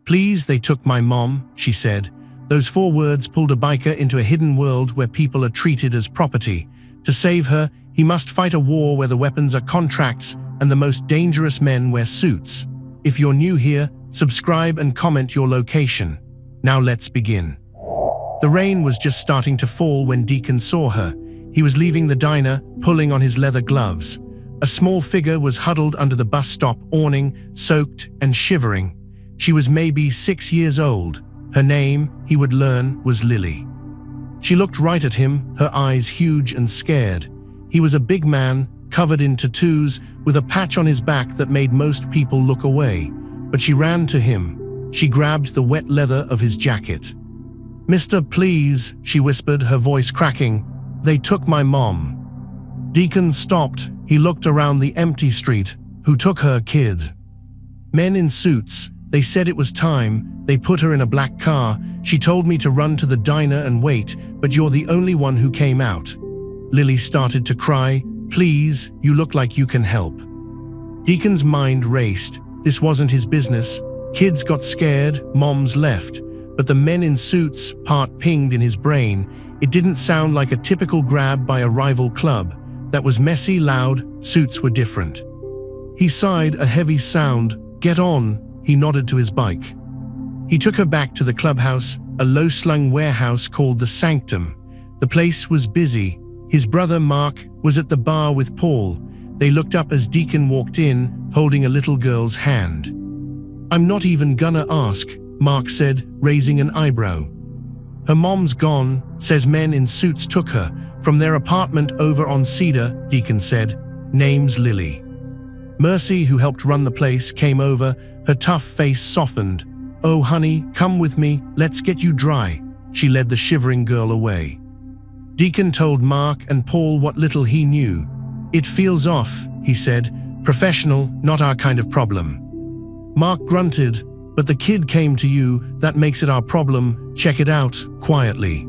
"Please, they took my mom," she said. Those 4 words pulled a biker into a hidden world where people are treated as property. To save her, he must fight a war where the weapons are contracts and the most dangerous men wear suits. If you're new here, subscribe and comment your location. Now let's begin. The rain was just starting to fall when Deacon saw her. He was leaving the diner, pulling on his leather gloves. A small figure was huddled under the bus stop awning, soaked and shivering. She was maybe 6 years old. Her name, he would learn, was Lily. She looked right at him, her eyes huge and scared. He was a big man, covered in tattoos, with a patch on his back that made most people look away. But she ran to him. She grabbed the wet leather of his jacket. "Mister, please," she whispered, her voice cracking. "They took my mom." Deacon stopped. He looked around the empty street. "Who took her, kid?" "Men in suits. They said it was time. They put her in a black car. She told me to run to the diner and wait, but you're the only one who came out." Lily started to cry. "Please, you look like you can help." Deacon's mind raced. This wasn't his business. Kids got scared, moms left. But the men in suits part pinged in his brain. It didn't sound like a typical grab by a rival club. That was messy, loud. Suits were different. He sighed, a heavy sound. "Get on." He nodded to his bike. He took her back to the clubhouse, a low-slung warehouse called the Sanctum. The place was busy. His brother, Mark, was at the bar with Paul. They looked up as Deacon walked in, holding a little girl's hand. "I'm not even gonna ask," Mark said, raising an eyebrow. "Her mom's gone, says men in suits took her from their apartment over on Cedar," Deacon said. "Name's Lily." Mercy, who helped run the place, came over. Her tough face softened. "Oh, honey, come with me. Let's get you dry." She led the shivering girl away. Deacon told Mark and Paul what little he knew. "It feels off," he said. "Professional, not our kind of problem." Mark grunted. "But the kid came to you. That makes it our problem. Check it out, quietly."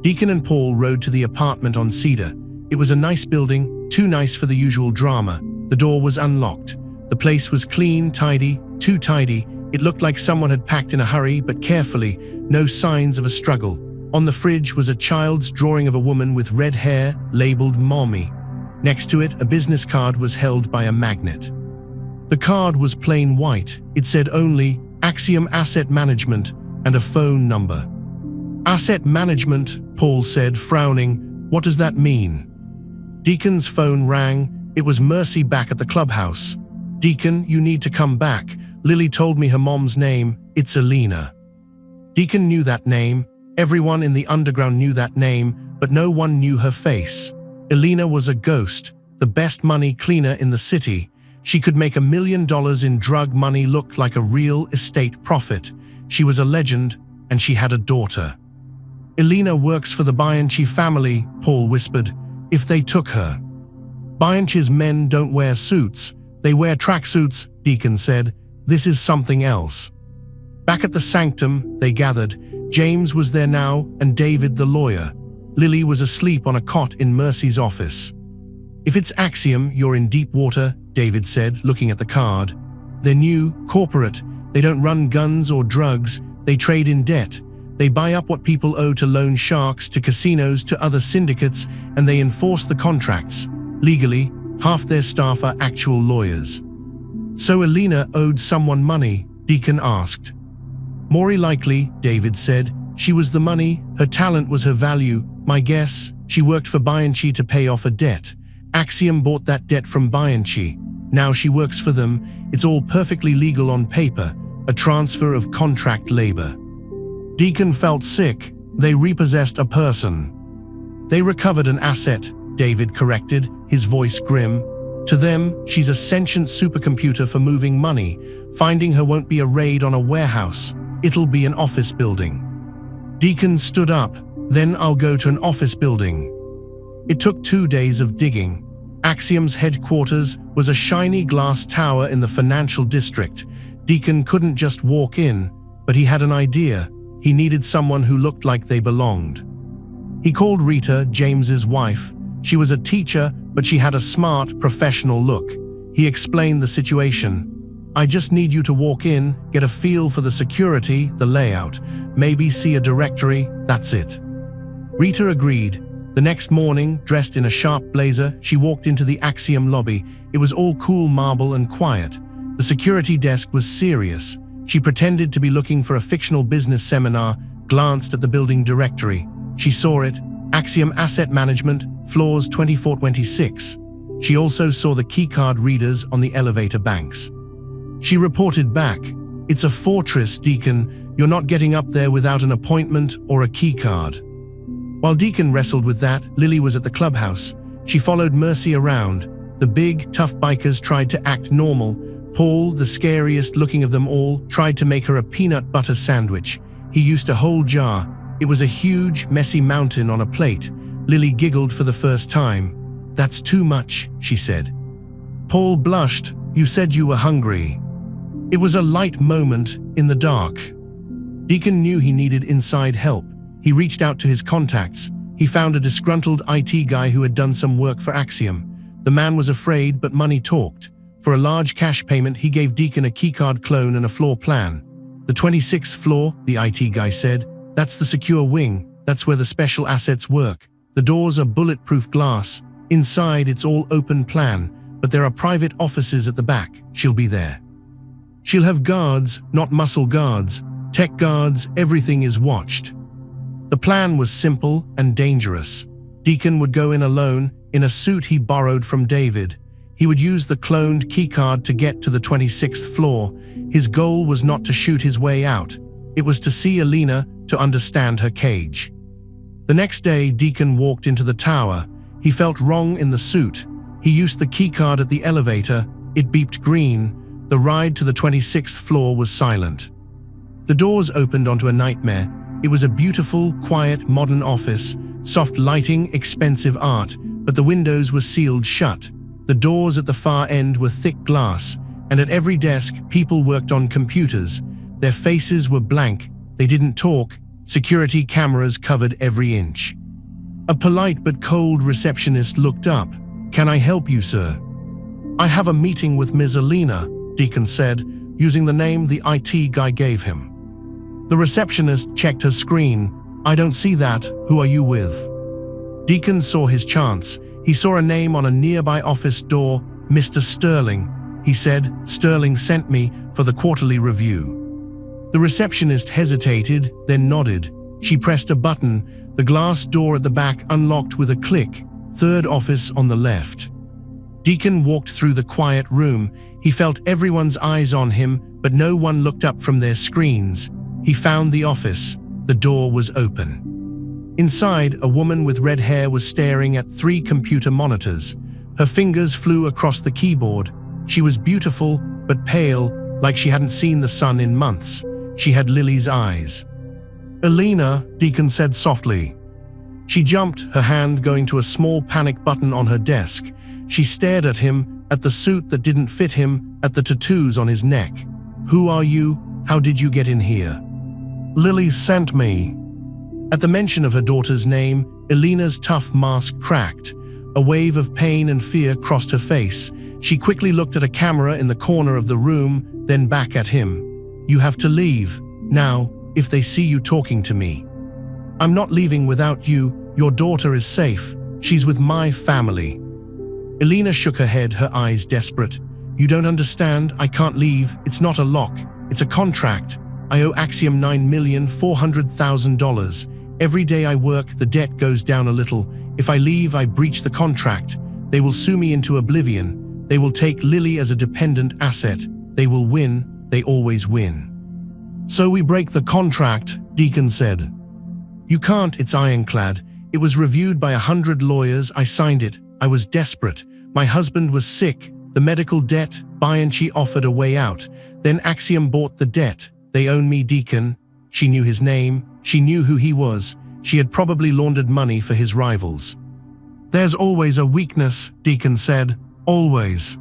Deacon and Paul rode to the apartment on Cedar. It was a nice building, too nice for the usual drama. The door was unlocked. The place was clean, tidy, too tidy. It looked like someone had packed in a hurry, but carefully, no signs of a struggle. On the fridge was a child's drawing of a woman with red hair, labeled Mommy. Next to it, a business card was held by a magnet. The card was plain white. It said only Axiom Asset Management and a phone number. "Asset management," Paul said, frowning. "What does that mean?" Deacon's phone rang. It was Mercy back at the clubhouse. "Deacon, you need to come back. Lily told me her mom's name. It's Elena." Deacon knew that name. Everyone in the underground knew that name, but no one knew her face. Elena was a ghost, the best money cleaner in the city. She could make $1 million in drug money look like a real estate profit. She was a legend, and she had a daughter. "Elena works for the Bianchi family," Paul whispered. "If they took her." "Bianchi's men don't wear suits. They wear tracksuits," Deacon said. "This is something else." Back at the Sanctum, they gathered. James was there now, and David the lawyer. Lily was asleep on a cot in Mercy's office. "If it's Axiom, you're in deep water," David said, looking at the card. "They're new, corporate. They don't run guns or drugs. They trade in debt. They buy up what people owe to loan sharks, to casinos, to other syndicates, and they enforce the contracts. Legally, half their staff are actual lawyers." "So Elena owed someone money?" Deacon asked. "More likely," David said. "She was the money. Her talent was her value. My guess, she worked for Bianchi to pay off a debt. Axiom bought that debt from Bianchi. Now she works for them. It's all perfectly legal on paper, a transfer of contract labor." Deacon felt sick. They repossessed a person. "They recovered an asset," David corrected, his voice grim. "To them, she's a sentient supercomputer for moving money. Finding her won't be a raid on a warehouse. It'll be an office building." Deacon stood up. "Then I'll go to an office building." It took 2 days of digging. Axiom's headquarters was a shiny glass tower in the financial district. Deacon couldn't just walk in, but he had an idea. He needed someone who looked like they belonged. He called Rita, James's wife. She was a teacher, but she had a smart, professional look. He explained the situation. I just need you to walk in, get a feel for the security, the layout, maybe see a directory, that's it." Rita agreed. The next morning, dressed in a sharp blazer, she walked into the Axiom lobby. It was all cool marble and quiet. The security desk was serious. She pretended to be looking for a fictional business seminar, glanced at the building directory. She saw it, Axiom Asset Management, floors 24-26. She also saw the keycard readers on the elevator banks. She reported back, "It's a fortress, Deacon. You're not getting up there without an appointment or a keycard." While Deacon wrestled with that, Lily was at the clubhouse. She followed Mercy around. The big, tough bikers tried to act normal. Paul, the scariest looking of them all, tried to make her a peanut butter sandwich. He used a whole jar. It was a huge, messy mountain on a plate. Lily giggled for the first time. "That's too much," she said. Paul blushed. "You said you were hungry." It was a light moment in the dark. Deacon knew he needed inside help. He reached out to his contacts. He found a disgruntled IT guy who had done some work for Axiom. The man was afraid, but money talked. For a large cash payment, he gave Deacon a keycard clone and a floor plan. "The 26th floor," the IT guy said. "That's the secure wing. That's where the special assets work. The doors are bulletproof glass. Inside, it's all open plan, but there are private offices at the back. She'll be there. She'll have guards, not muscle guards. Tech guards, everything is watched." The plan was simple and dangerous. Deacon would go in alone, in a suit he borrowed from David. He would use the cloned keycard to get to the 26th floor. His goal was not to shoot his way out. It was to see Alina, to understand her cage. The next day, Deacon walked into the tower. He felt wrong in the suit. He used the keycard at the elevator. It beeped green. The ride to the 26th floor was silent. The doors opened onto a nightmare. It was a beautiful, quiet, modern office, soft lighting, expensive art, but the windows were sealed shut. The doors at the far end were thick glass, and at every desk, people worked on computers. Their faces were blank. They didn't talk. Security cameras covered every inch. A polite but cold receptionist looked up. "Can I help you, sir?" "I have a meeting with Ms. Alina," Deacon said, using the name the IT guy gave him. The receptionist checked her screen. "I don't see that. Who are you with?" Deacon saw his chance. He saw a name on a nearby office door, "Mr. Sterling." He said, "Sterling sent me for the quarterly review." The receptionist hesitated, then nodded. She pressed a button. The glass door at the back unlocked with a click. "Third office on the left." Deacon walked through the quiet room. He felt everyone's eyes on him, but no one looked up from their screens. He found the office. The door was open. Inside, a woman with red hair was staring at 3 computer monitors. Her fingers flew across the keyboard. She was beautiful, but pale, like she hadn't seen the sun in months. She had Lily's eyes. "Alina," Deacon said softly. She jumped, her hand going to a small panic button on her desk. She stared at him, at the suit that didn't fit him, at the tattoos on his neck. "Who are you? How did you get in here?" "Lily sent me." At the mention of her daughter's name, Alina's tough mask cracked. A wave of pain and fear crossed her face. She quickly looked at a camera in the corner of the room, then back at him. "You have to leave. Now, if they see you talking to me." "I'm not leaving without you. Your daughter is safe. She's with my family." Alina shook her head, her eyes desperate. "You don't understand. I can't leave. It's not a lock. It's a contract. I owe Axiom $9,400,000. Every day I work, the debt goes down a little. If I leave, I breach the contract. They will sue me into oblivion. They will take Lily as a dependent asset. They will win. They always win." "So we break the contract," Deacon said. "You can't, it's ironclad. It was reviewed by 100 lawyers. I signed it. I was desperate. My husband was sick. The medical debt, Bianchi offered a way out. Then Axiom bought the debt. They own me, Deacon." She knew his name. She knew who he was. She had probably laundered money for his rivals. "There's always a weakness," Deacon said. "Always."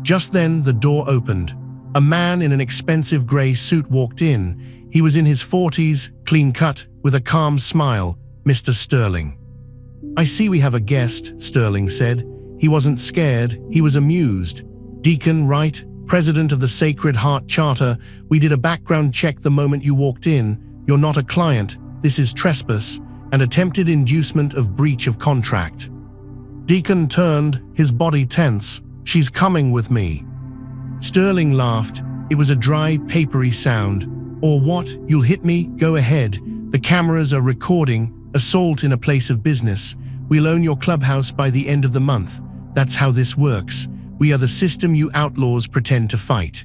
Just then, the door opened. A man in an expensive gray suit walked in. He was in his 40s, clean-cut, with a calm smile. "Mr. Sterling." "I see we have a guest," Sterling said. He wasn't scared, he was amused. "Deacon, right? president of the Sacred Heart Charter. We did a background check the moment you walked in. You're not a client. This is trespass and attempted inducement of breach of contract." Deacon turned, his body tense. "She's coming with me." Sterling laughed. It was a dry, papery sound. "Or what? You'll hit me? Go ahead. The cameras are recording. Assault in a place of business. We'll own your clubhouse by the end of the month. That's how this works. We are the system you outlaws pretend to fight."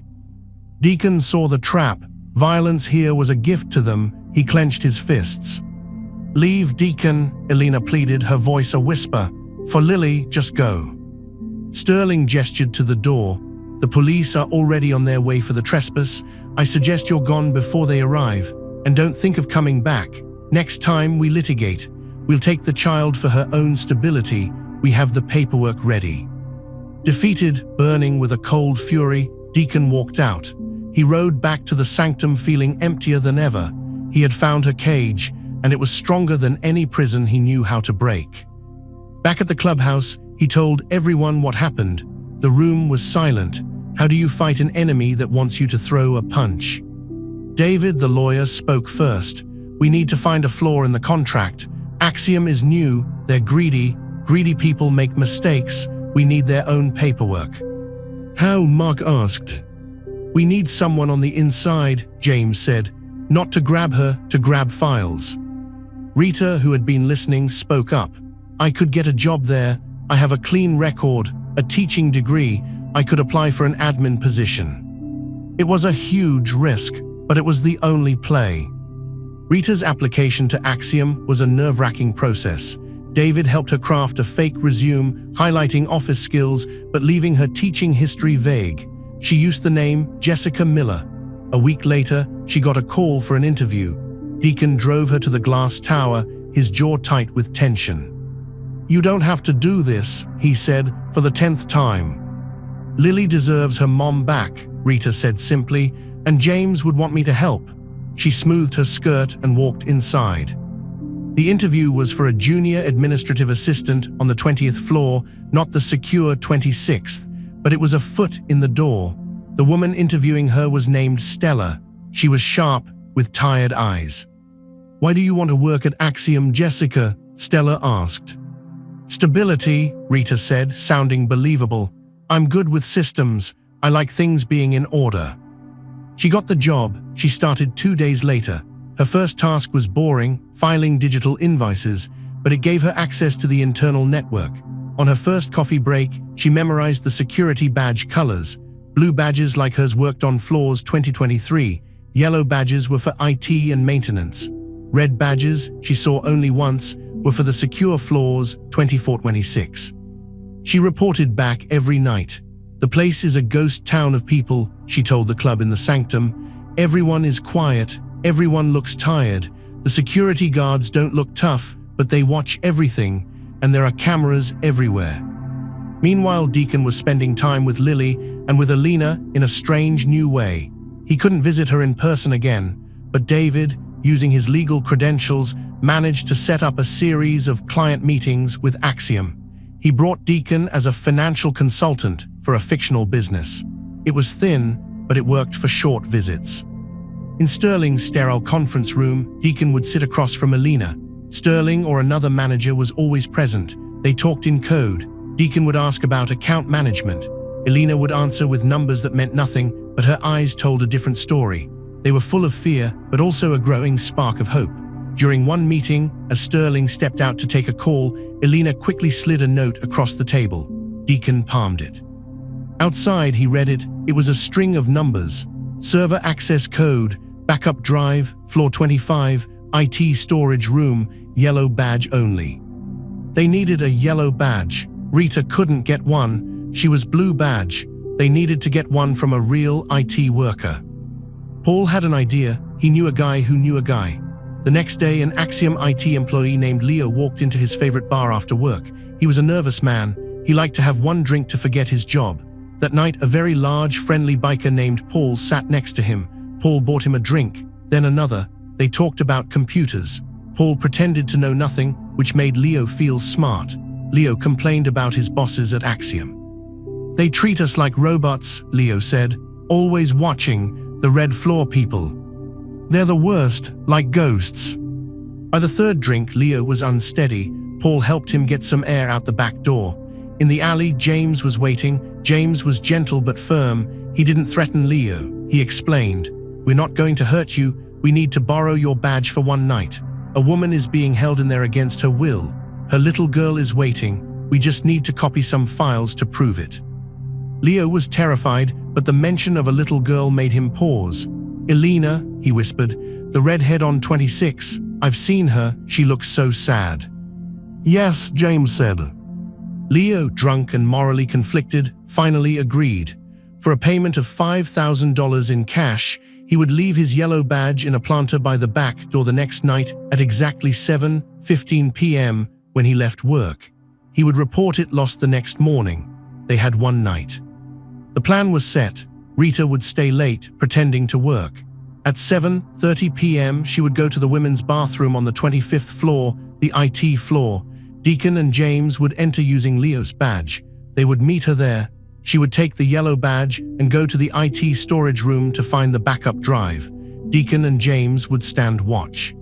Deacon saw the trap. Violence here was a gift to them. He clenched his fists. "Leave, Deacon," Elena pleaded, her voice a whisper. "For Lily, just go." Sterling gestured to the door. "The police are already on their way for the trespass. I suggest you're gone before they arrive. And don't think of coming back. Next time we litigate, we'll take the child for her own stability. We have the paperwork ready." Defeated, burning with a cold fury, Deacon walked out. He rode back to the sanctum feeling emptier than ever. He had found her cage, and it was stronger than any prison he knew how to break. Back at the clubhouse, he told everyone what happened. The room was silent. How do you fight an enemy that wants you to throw a punch? David, the lawyer, spoke first. "We need to find a flaw in the contract. Axiom is new. They're greedy. Greedy people make mistakes. We need their own paperwork." "How?" Mark asked. "We need someone on the inside," James said. "Not to grab her, to grab files." Rita, who had been listening, spoke up. "I could get a job there. I have a clean record, a teaching degree. I could apply for an admin position." It was a huge risk, but it was the only play. Rita's application to Axiom was a nerve-wracking process. David helped her craft a fake resume, highlighting office skills but leaving her teaching history vague. She used the name Jessica Miller. A week later, she got a call for an interview. Deacon drove her to the glass tower, his jaw tight with tension. "You don't have to do this," he said, for the 10th time. "Lily deserves her mom back," Rita said simply, "and James would want me to help." She smoothed her skirt and walked inside. The interview was for a junior administrative assistant on the 20th floor, not the secure 26th, but it was a foot in the door. The woman interviewing her was named Stella. She was sharp, with tired eyes. "Why do you want to work at Axiom, Jessica?" Stella asked. "Stability," Rita said, sounding believable. "I'm good with systems. I like things being in order." She got the job. She started 2 days later. Her first task was boring, filing digital invoices, but it gave her access to the internal network. On her first coffee break, she memorized the security badge colors. Blue badges like hers worked on floors 2023. Yellow badges were for IT and maintenance. Red badges, she saw only once, were for the secure floors 24-26. She reported back every night. "The place is a ghost town of people," she told the club in the sanctum. "Everyone is quiet. Everyone looks tired. The security guards don't look tough, but they watch everything, and there are cameras everywhere." Meanwhile, Deacon was spending time with Lily and with Elena in a strange new way. He couldn't visit her in person again, but David, using his legal credentials, managed to set up a series of client meetings with Axiom. He brought Deacon as a financial consultant for a fictional business. It was thin, but it worked for short visits. In Sterling's sterile conference room, Deacon would sit across from Elena. Sterling or another manager was always present. They talked in code. Deacon would ask about account management. Elena would answer with numbers that meant nothing, but her eyes told a different story. They were full of fear, but also a growing spark of hope. During one meeting, as Sterling stepped out to take a call, Elena quickly slid a note across the table. Deacon palmed it. Outside, he read it. It was a string of numbers. Server access code, backup drive, floor 25, IT storage room, yellow badge only. They needed a yellow badge. Rita couldn't get one. She was blue badge. They needed to get one from a real IT worker. Paul had an idea. He knew a guy who knew a guy. The next day, an Axiom IT employee named Leo walked into his favorite bar after work. He was a nervous man. He liked to have one drink to forget his job. That night, a very large, friendly biker named Paul sat next to him. Paul bought him a drink, then another. They talked about computers. Paul pretended to know nothing, which made Leo feel smart. Leo complained about his bosses at Axiom. They treat us like robots, Leo said, always watching the red floor people. They're the worst, like ghosts. By the third drink, Leo was unsteady. Paul helped him get some air out the back door. In the alley, James was waiting. James was gentle but firm. He didn't threaten Leo. He explained, "We're not going to hurt you. We need to borrow your badge for one night. A woman is being held in there against her will. Her little girl is waiting. We just need to copy some files to prove it." Leo was terrified, but the mention of a little girl made him pause. "Elena," he whispered, "the redhead on 26. I've seen her. She looks so sad." "Yes," James said. Leo, drunk and morally conflicted, finally agreed. For a payment of $5,000 in cash, he would leave his yellow badge in a planter by the back door the next night at exactly 7:15 p.m. when he left work. He would report it lost the next morning. They had one night. The plan was set. Rita would stay late, pretending to work. At 7:30 p.m., she would go to the women's bathroom on the 25th floor, the IT floor. Deacon and James would enter using Leo's badge. They would meet her there. She would take the yellow badge and go to the IT storage room to find the backup drive. Deacon and James would stand watch.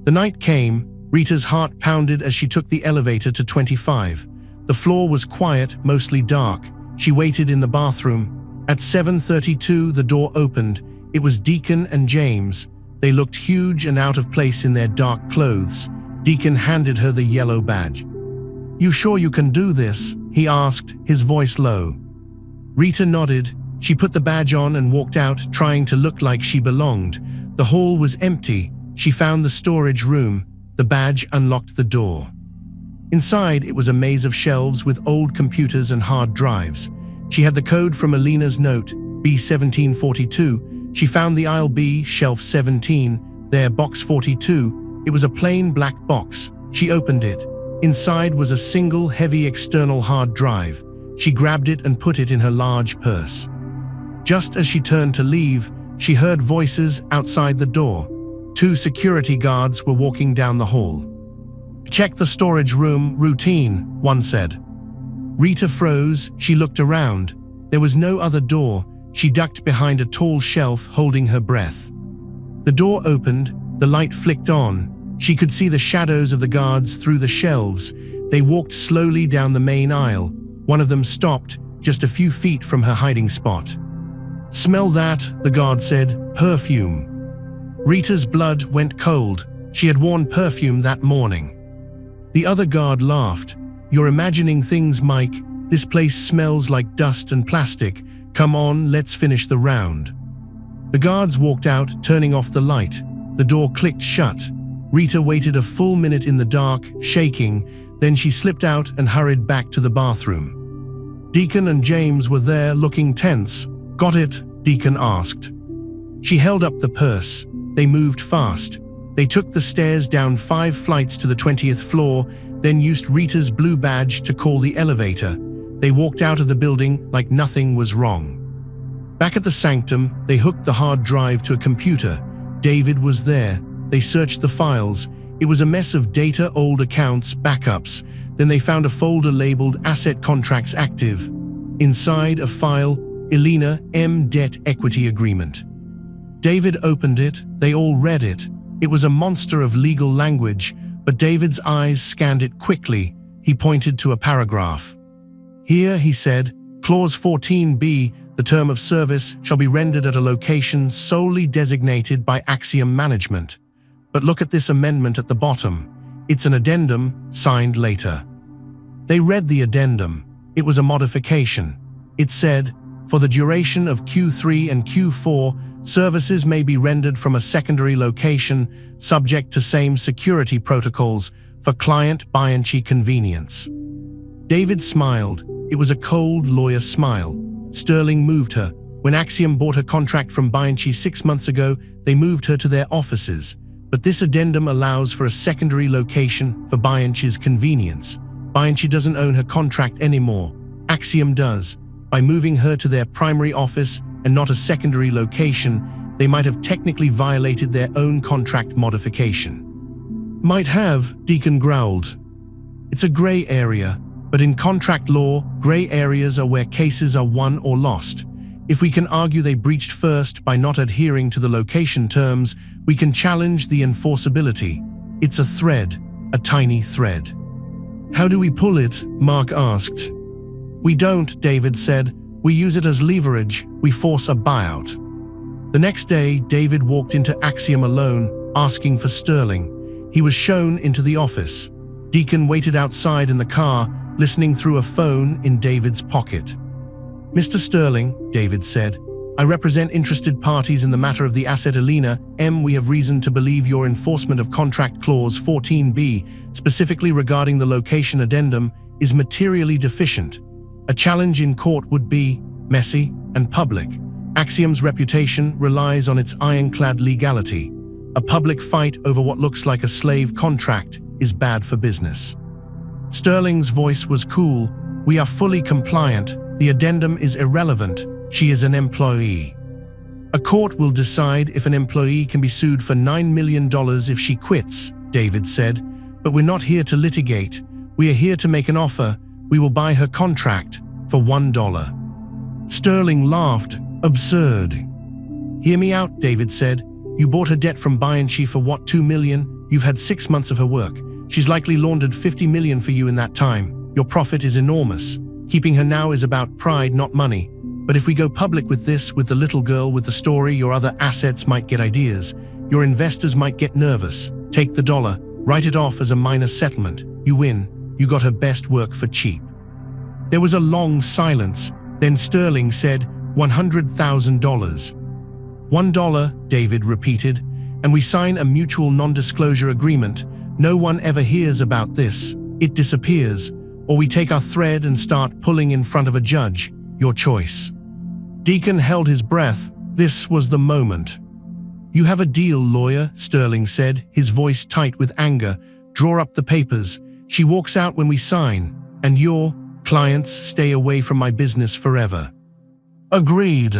The night came. Rita's heart pounded as she took the elevator to 25. The floor was quiet, mostly dark. She waited in the bathroom. At 7:32, the door opened. It was Deacon and James. They looked huge and out of place in their dark clothes. Deacon handed her the yellow badge. "You sure you can do this?" he asked, his voice low. Rita nodded. She put the badge on and walked out, trying to look like she belonged. The hall was empty. She found the storage room. The badge unlocked the door. Inside, it was a maze of shelves with old computers and hard drives. She had the code from Elena's note, B1742. She found the aisle B, shelf 17, there, box 42. It was a plain black box. She opened it. Inside was a single, heavy external hard drive. She grabbed it and put it in her large purse. Just as she turned to leave, she heard voices outside the door. 2 security guards were walking down the hall. "Check the storage room, routine," one said. Rita froze. She looked around. There was no other door. She ducked behind a tall shelf, holding her breath. The door opened. The light flicked on. She could see the shadows of the guards through the shelves. They walked slowly down the main aisle. One of them stopped, just a few feet from her hiding spot. "Smell that," the guard said. "Perfume." Rita's blood went cold. She had worn perfume that morning. The other guard laughed. "You're imagining things, Mike. This place smells like dust and plastic. Come on, let's finish the round." The guards walked out, turning off the light. The door clicked shut. Rita waited a full minute in the dark, shaking. Then she slipped out and hurried back to the bathroom. Deacon and James were there, looking tense. "Got it?" Deacon asked. She held up the purse. They moved fast. They took the stairs down 5 flights to the 20th floor, then used Rita's blue badge to call the elevator. They walked out of the building like nothing was wrong. Back at the sanctum, they hooked the hard drive to a computer. David was there. They searched the files. It was a mess of data, old accounts, backups. Then they found a folder labeled Asset Contracts Active. Inside, a file, Elena M. Debt Equity Agreement. David opened it. They all read it. It was a monster of legal language, but David's eyes scanned it quickly. He pointed to a paragraph. "Here," he said, "Clause 14b, the term of service shall be rendered at a location solely designated by Axiom Management. But look at this amendment at the bottom. It's an addendum, signed later." They read the addendum. It was a modification. It said, "For the duration of Q3 and Q4, services may be rendered from a secondary location subject to same security protocols for client Bianchi convenience." David smiled. It was a cold lawyer smile. Sterling moved her. When Axiom bought her contract from Bianchi 6 months ago, they moved her to their offices. But this addendum allows for a secondary location for Bianchi's convenience. Bianchi doesn't own her contract anymore. Axiom does. By moving her to their primary office and not a secondary location, they might have technically violated their own contract modification. "Might have," Deacon growled. "It's a gray area. But in contract law, gray areas are where cases are won or lost. If we can argue they breached first by not adhering to the location terms, we can challenge the enforceability. It's a thread, a tiny thread. How do we pull it? Mark asked. We don't, David said. We use it as leverage. We force a buyout. The next day, David walked into Axiom alone, asking for Sterling. He was shown into the office. Deacon waited outside in the car, listening through a phone in David's pocket. Mr. Sterling, David said, I represent interested parties in the matter of the asset Alina M. We have reason to believe your enforcement of Contract Clause 14b, specifically regarding the location addendum, is materially deficient. A challenge in court would be messy and public. Axiom's reputation relies on its ironclad legality. A public fight over what looks like a slave contract is bad for business. Sterling's voice was cool. We are fully compliant. The addendum is irrelevant. She is an employee. A court will decide if an employee can be sued for $9 million if she quits, David said. But we're not here to litigate. We are here to make an offer. We will buy her contract for $1. Sterling laughed. Absurd. Hear me out, David said. You bought her debt from Bianchi for what, $2 million? You've had 6 months of her work. She's likely laundered $50 million for you in that time. Your profit is enormous. Keeping her now is about pride, not money. But if we go public with this, with the little girl, with the story, your other assets might get ideas. Your investors might get nervous. Take the dollar, write it off as a minor settlement. You win. You got her best work for cheap. There was a long silence. Then Sterling said, $100,000. $1, David repeated, and we sign a mutual non-disclosure agreement. No one ever hears about this. It disappears. Or we take our thread and start pulling in front of a judge. Your choice. Deacon held his breath. This was the moment. You have a deal, lawyer, Sterling said, his voice tight with anger. Draw up the papers. She walks out when we sign. And your clients stay away from my business forever. Agreed.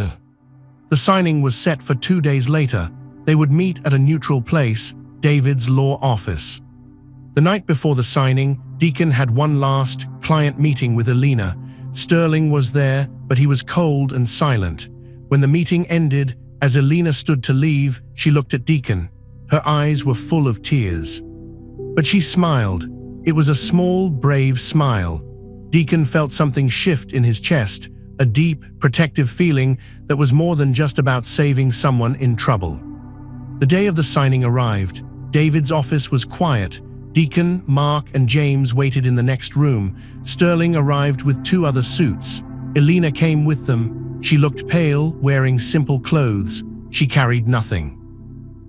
The signing was set for 2 days later. They would meet at a neutral place, David's law office. The night before the signing, Deacon had one last client meeting with Alina. Sterling was there, but he was cold and silent. When the meeting ended, as Alina stood to leave, she looked at Deacon. Her eyes were full of tears. But she smiled. It was a small, brave smile. Deacon felt something shift in his chest, a deep, protective feeling that was more than just about saving someone in trouble. The day of the signing arrived. David's office was quiet. Deacon, Mark, and James waited in the next room. Sterling arrived with 2 other suits. Alina came with them. She looked pale, wearing simple clothes. She carried nothing.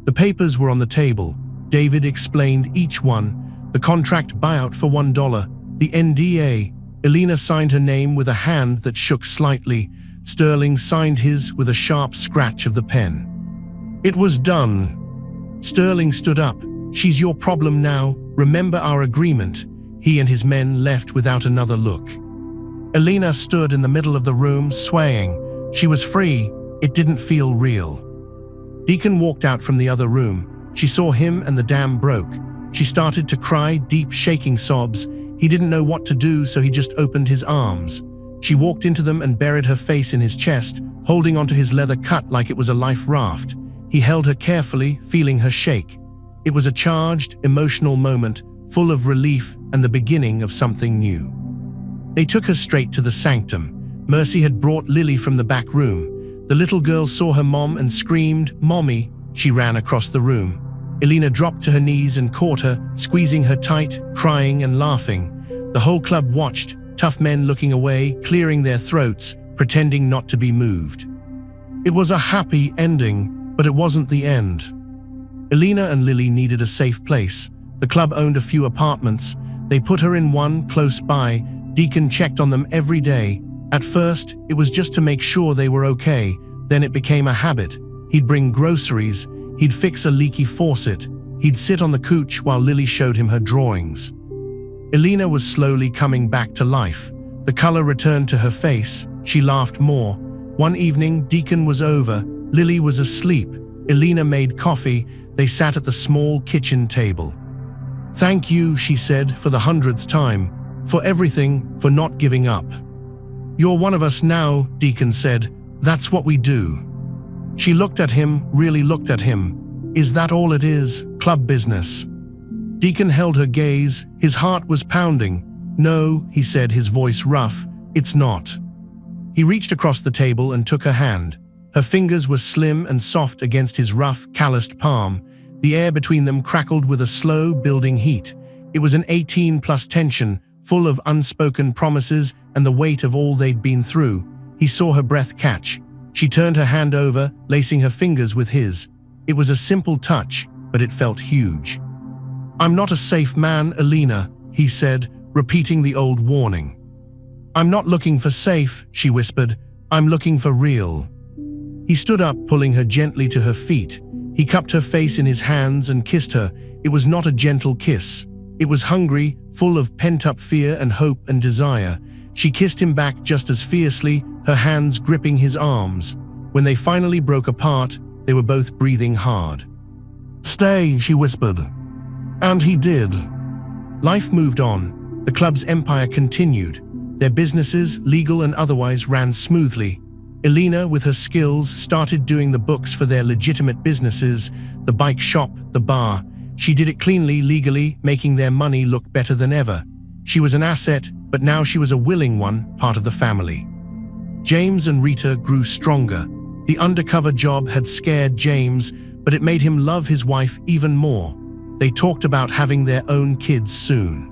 The papers were on the table. David explained each one. The contract buyout for $1. The NDA. Alina signed her name with a hand that shook slightly. Sterling signed his with a sharp scratch of the pen. It was done. Sterling stood up. She's your problem now. Remember our agreement. He and his men left without another look. Alina stood in the middle of the room, swaying. She was free. It didn't feel real. Deacon walked out from the other room. She saw him and the dam broke. She started to cry, deep, shaking sobs. He didn't know what to do, so he just opened his arms. She walked into them and buried her face in his chest, holding onto his leather cut like it was a life raft. He held her carefully, feeling her shake. It was a charged, emotional moment, full of relief and the beginning of something new. They took her straight to the sanctum. Mercy had brought Lily from the back room. The little girl saw her mom and screamed, "Mommy!" She ran across the room. Alina dropped to her knees and caught her, squeezing her tight, crying and laughing. The whole club watched, tough men looking away, clearing their throats, pretending not to be moved. It was a happy ending, but it wasn't the end. Alina and Lily needed a safe place. The club owned a few apartments. They put her in one close by. Deacon checked on them every day. At first, it was just to make sure they were okay. Then it became a habit. He'd bring groceries. He'd fix a leaky faucet. He'd sit on the couch while Lily showed him her drawings. Alina was slowly coming back to life. The color returned to her face. She laughed more. One evening, Deacon was over. Lily was asleep. Alina made coffee. They sat at the small kitchen table. "Thank you," she said, for the 100th time. For everything, for not giving up. You're one of us now, Deacon said. That's what we do. She looked at him, really looked at him. Is that all it is? Club business? Deacon held her gaze. His heart was pounding. No, he said, his voice rough. It's not. He reached across the table and took her hand. Her fingers were slim and soft against his rough, calloused palm. The air between them crackled with a slow, building heat. It was an 18+ tension, full of unspoken promises and the weight of all they'd been through. He saw her breath catch. She turned her hand over, lacing her fingers with his. It was a simple touch, but it felt huge. I'm not a safe man, Elena, he said, repeating the old warning. I'm not looking for safe, she whispered. I'm looking for real. He stood up, pulling her gently to her feet. He cupped her face in his hands and kissed her. It was not a gentle kiss. It was hungry, full of pent-up fear and hope and desire. She kissed him back just as fiercely, her hands gripping his arms. When they finally broke apart, they were both breathing hard. Stay, she whispered. And he did. Life moved on. The club's empire continued. Their businesses, legal and otherwise, ran smoothly. Elena, with her skills, started doing the books for their legitimate businesses, the bike shop, the bar. She did it cleanly, legally, making their money look better than ever. She was an asset, but now she was a willing one, part of the family. James and Rita grew stronger. The undercover job had scared James, but it made him love his wife even more. They talked about having their own kids soon.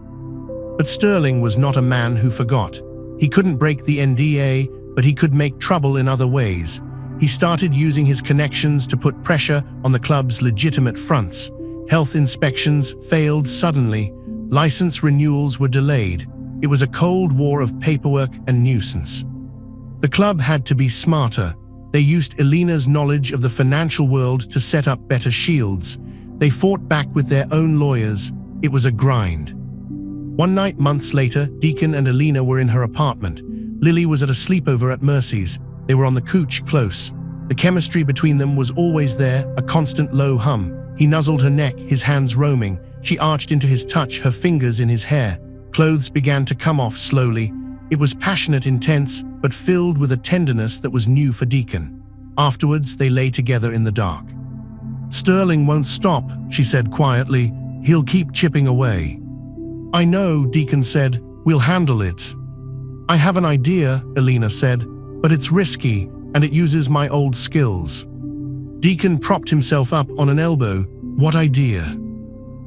But Sterling was not a man who forgot. He couldn't break the NDA, but he could make trouble in other ways. He started using his connections to put pressure on the club's legitimate fronts. Health inspections failed suddenly. License renewals were delayed. It was a cold war of paperwork and nuisance. The club had to be smarter. They used Elena's knowledge of the financial world to set up better shields. They fought back with their own lawyers. It was a grind. One night, months later, Deacon and Elena were in her apartment. Lily was at a sleepover at Mercy's. They were on the couch, close. The chemistry between them was always there, a constant low hum. He nuzzled her neck, his hands roaming. She arched into his touch, her fingers in his hair. Clothes began to come off slowly. It was passionate, intense, but filled with a tenderness that was new for Deacon. Afterwards, they lay together in the dark. Sterling won't stop, she said quietly. He'll keep chipping away. I know, Deacon said. We'll handle it. I have an idea, Elena said, but it's risky, and it uses my old skills. Deacon propped himself up on an elbow. What idea?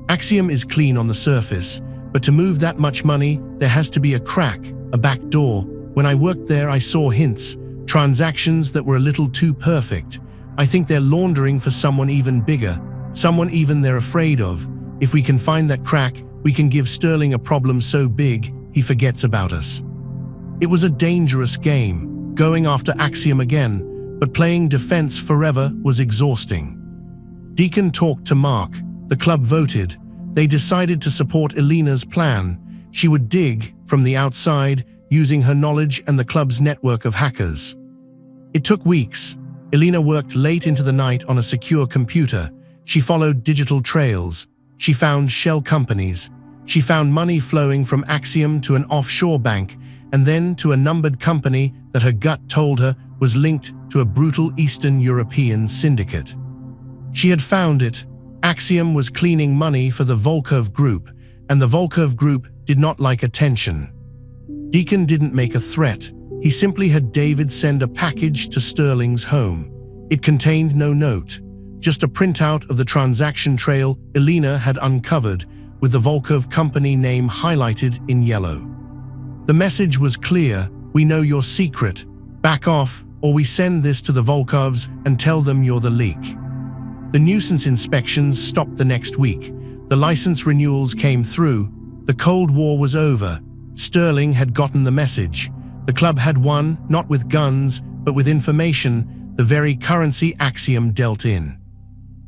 Axiom is clean on the surface, but to move that much money, there has to be a crack, a back door. When I worked there, I saw hints, transactions that were a little too perfect. I think they're laundering for someone even bigger, someone even they're afraid of. If we can find that crack, we can give Sterling a problem so big, he forgets about us. It was a dangerous game, going after Axiom again, but playing defense forever was exhausting. Deacon talked to Mark. The club voted. They decided to support Elena's plan. She would dig from the outside, using her knowledge and the club's network of hackers. It took weeks. Elena worked late into the night on a secure computer. She followed digital trails. She found shell companies. She found money flowing from Axiom to an offshore bank, and then to a numbered company that her gut told her was linked to a brutal Eastern European syndicate. She had found it. Axiom was cleaning money for the Volkov Group, and the Volkov Group did not like attention. Deacon didn't make a threat. He simply had David send a package to Sterling's home. It contained no note, just a printout of the transaction trail Elena had uncovered, with the Volkov company name highlighted in yellow. The message was clear: we know your secret. Back off, or we send this to the Volkovs and tell them you're the leak. The nuisance inspections stopped the next week. The license renewals came through. The Cold War was over. Sterling had gotten the message. The club had won, not with guns, but with information, the very currency Axiom dealt in.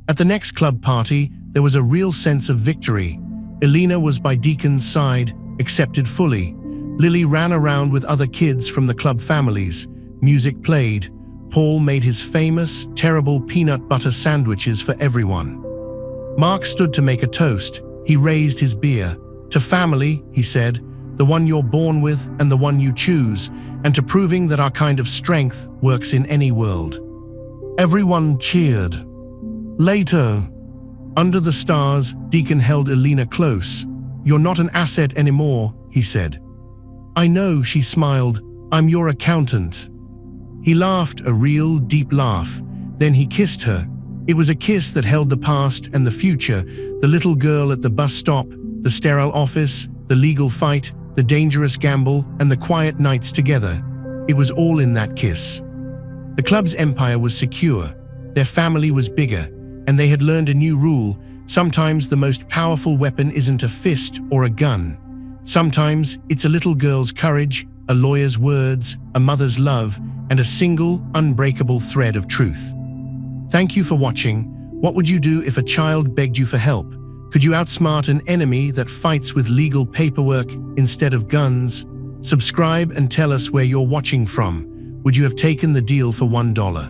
At the next club party, there was a real sense of victory. Elena was by Deacon's side, accepted fully. Lily ran around with other kids from the club families. Music played. Paul made his famous, terrible peanut butter sandwiches for everyone. Mark stood to make a toast. He raised his beer. To family, he said. the one you're born with and the one you choose, and to proving that our kind of strength works in any world. Everyone cheered. Later, under the stars, Deacon held Elena close. "You're not an asset anymore," he said. "I know," she smiled. "I'm your accountant." He laughed, a real, deep laugh. Then he kissed her. It was a kiss that held the past and the future, the little girl at the bus stop, the sterile office, the legal fight, the dangerous gamble, and the quiet nights together. It was all in that kiss. The club's empire was secure. Their family was bigger, and they had learned a new rule. Sometimes the most powerful weapon isn't a fist or a gun. Sometimes it's a little girl's courage, a lawyer's words, a mother's love, and a single, unbreakable thread of truth. Thank you for watching. What would you do if a child begged you for help? Could you outsmart an enemy that fights with legal paperwork instead of guns? Subscribe and tell us where you're watching from. Would you have taken the deal for $1?